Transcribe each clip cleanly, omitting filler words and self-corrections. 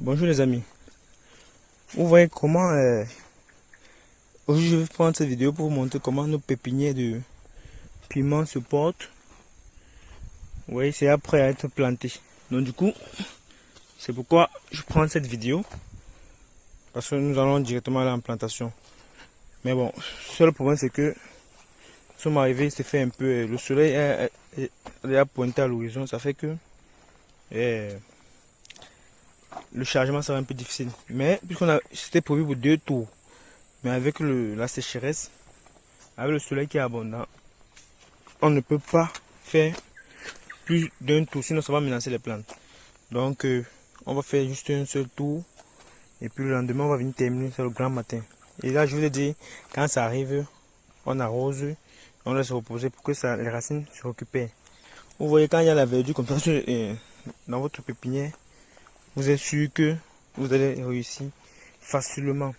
Bonjour les amis, vous voyez comment aujourd'hui je vais prendre cette vidéo pour vous montrer comment nos pépinières de piments se portent. Vous voyez, c'est après à être planté. Donc du coup, c'est pourquoi je prends cette vidéo, parce que nous allons directement aller en plantation. Mais bon, le seul problème c'est que nous sommes arrivés, c'est fait un peu, le soleil est pointé à l'horizon, ça fait que le chargement sera un peu difficile. Mais puisqu'on a, c'était prévu pour 2 tours, mais avec la sécheresse, avec le soleil qui est abondant, on ne peut pas faire plus d'un tour, sinon ça va menacer les plantes. Donc on va faire juste un seul tour, et puis le lendemain on va venir terminer sur le grand matin. Et là je vous ai dit, quand ça arrive, on arrose, on laisse reposer pour que les racines se récupèrent. Vous voyez, quand il y a la verdure comme ça dans votre pépinière, vous êtes sûr que vous allez réussir facilement.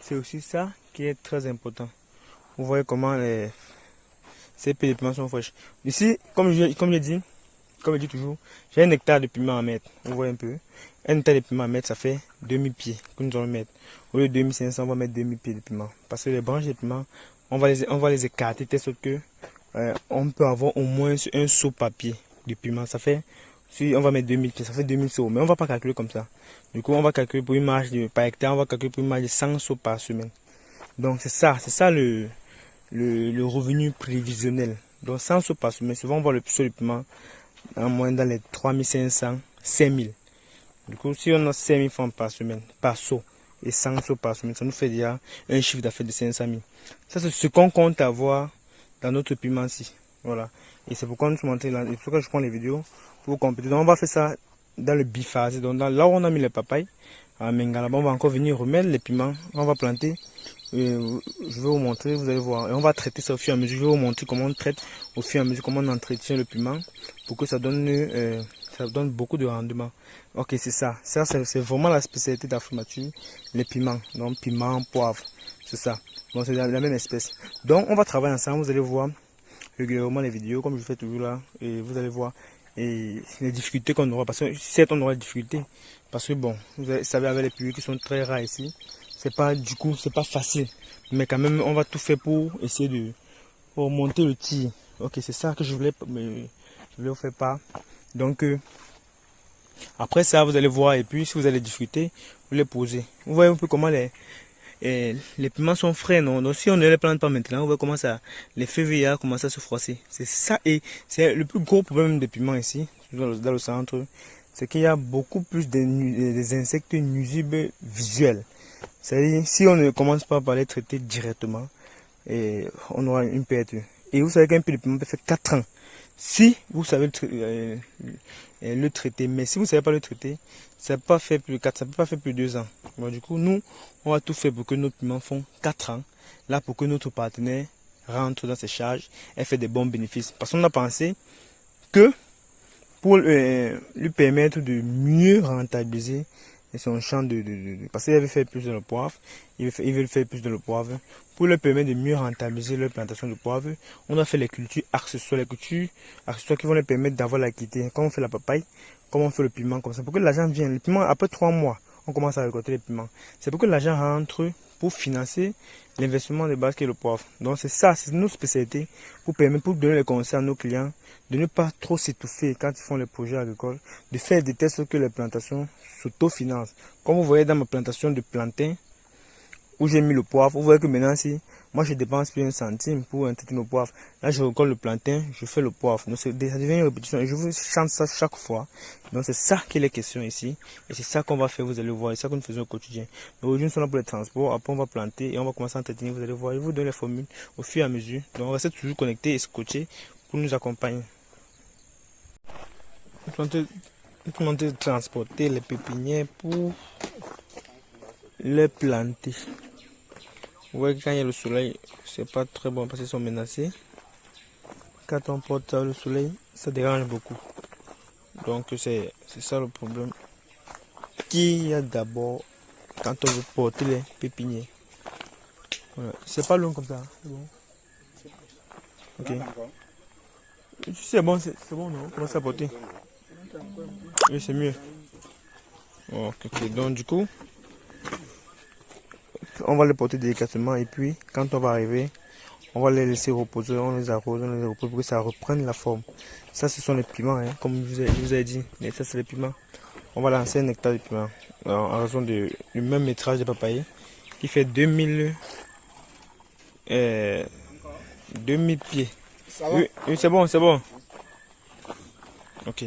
C'est aussi ça qui est très important. Vous voyez comment ces pépinières de piments sont fraîches. Ici, comme je dis toujours, j'ai un hectare de piments à mettre. Vous voyez un peu. Un hectare de piments à mettre, ça fait 2000 pieds que nous allons mettre. Au lieu de 2500, on va mettre 2000 pieds de piments. Parce que les branches de piments, on va les écarter, telle sorte que on peut avoir au moins un seau papier de piment. Ça fait, si on va mettre 2000 pieds, ça fait 2000 seaux. Mais on va pas calculer comme ça. Du coup, on va calculer pour une marge par hectare, on va calculer pour une marge de 100 seaux par semaine. Donc c'est ça le revenu prévisionnel. Donc 100 seaux par semaine, souvent on voit le seau de piment en moyenne dans les 3500, 5000. Du coup, si on a 5000 francs par semaine, par seau, et 100 seaux par semaine, ça nous fait déjà un chiffre d'affaires de 500 000. Ça, c'est ce qu'on compte avoir dans notre piment-ci. Voilà. Et c'est pourquoi nous sommes montrés là. Et c'est pourquoi je prends les vidéos pour compléter. Donc, on va faire ça dans le biphasé. Donc, là où on a mis les papayes, à Mengalaba, on va encore venir remettre les piments. On va planter. Je vais vous montrer, vous allez voir. Et on va traiter ça au fur et à mesure. Je vais vous montrer comment on traite au fur et à mesure, comment on entretient le piment pour que ça donne beaucoup de rendement. Ok, c'est ça. Ça, c'est vraiment la spécialité d'Afrimature, les piments. Donc, piment, poivre. C'est ça. Bon, c'est la même espèce. Donc, on va travailler ensemble. Vous allez voir régulièrement les vidéos, comme je fais toujours là. Et vous allez voir les difficultés qu'on aura. Parce que certes, on aura des difficultés. Parce que bon, vous savez, avec les puits qui sont très rares ici, c'est pas facile. Mais quand même, on va tout faire pour essayer pour monter le tir. Ok, c'est ça que je voulais vous faire part. Donc, après ça, vous allez voir. Et puis, si vous avez des difficultés, vous les posez. Vous voyez un peu comment les piments sont frais, non? Donc, si on ne les plante pas maintenant, on va commencer les feuilles commencer à se froisser. C'est ça, et c'est le plus gros problème des piments ici, dans le centre. C'est qu'il y a beaucoup plus des insectes nuisibles visuels. C'est-à-dire, si on ne commence pas par les traiter directement, on aura une perte. Et vous savez qu'un peu de piment peut faire 4 ans. Si vous savez le traiter, mais si vous ne savez pas le traiter, ça ne peut pas faire plus de 4, ça peut pas faire plus de 2 ans. Bon, du coup, nous, on va tout faire pour que nos piments font 4 ans. Là, pour que notre partenaire rentre dans ses charges et fait des bons bénéfices. Parce qu'on a pensé que pour lui permettre de mieux rentabiliser son champ parce qu'il avait fait plus de le poivre, il veut faire plus de le poivre. Pour lui permettre de mieux rentabiliser leur plantation de poivre, on a fait les cultures accessoires, qui vont lui permettre d'avoir la qualité. Comme on fait la papaye, comme on fait le piment, comme ça, pour que l'argent vienne. Le piment, après 3 mois, on commence à récolter les piments. C'est pour que l'argent rentre pour financer l'investissement de base qui est le poivre. Donc c'est ça, c'est nos spécialités pour donner les conseils à nos clients, de ne pas trop s'étouffer quand ils font les projets agricoles, de faire des tests que les plantations s'autofinancent. Comme vous voyez dans ma plantation de plantain, où j'ai mis le poivre, vous voyez que maintenant si moi je dépense plus 1 centime pour traiter nos poivres, là je récolte le plantain, je fais le poivre. Donc ça devient une répétition et je vous chante ça chaque fois. Donc c'est ça qui est les questions ici et c'est ça qu'on va faire, vous allez voir, c'est ça que nous faisons au quotidien. Aujourd'hui nous sommes là pour les transports, après on va planter et on va commencer à entretenir, vous allez voir, je vous donne les formules au fur et à mesure. Donc restez toujours connectés et scotchés pour nous accompagner. Nous sommes de transporter les pépinières pour les planter. Vous voyez que quand il y a le soleil, c'est pas très bon parce qu'ils sont menacés. Quand on porte le soleil, ça dérange beaucoup. Donc c'est ça le problème qu'il y a d'abord quand on veut porter les pépinières. Voilà. C'est pas long comme ça. C'est bon. Ok. C'est bon, non? Comment ça porter? Oui, c'est mieux. Ok, donc du coup, on va les porter délicatement et puis quand on va arriver, on va les laisser reposer, on les arrose pour que ça reprenne la forme. Ça, ce sont les piments, hein, comme je vous ai dit. Mais ça, c'est les piments. On va lancer un hectare de piments en raison du même métrage de papaye qui fait 2000 pieds. Ça va? Oui, oui c'est bon, c'est bon. Ok.